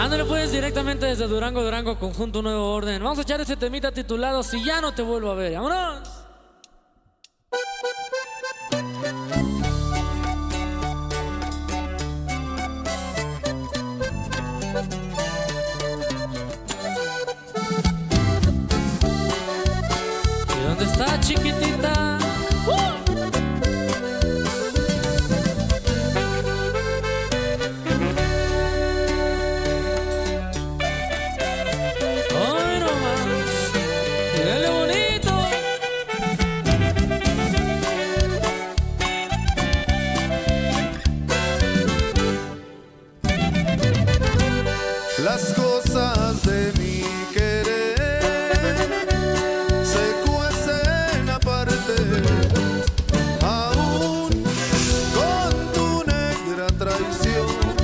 Ándale pues, directamente desde Durango, Durango, conjunto Nuevo Orden. Vamos a echar ese temita titulado Si ya no te vuelvo a ver. ¡Vámonos! ¿Y dónde está, chiquitita? ¡Ay, no más! ¡Dale bonito! Las cosas de mi querer se cuecen aparte, aún con tu negra traición.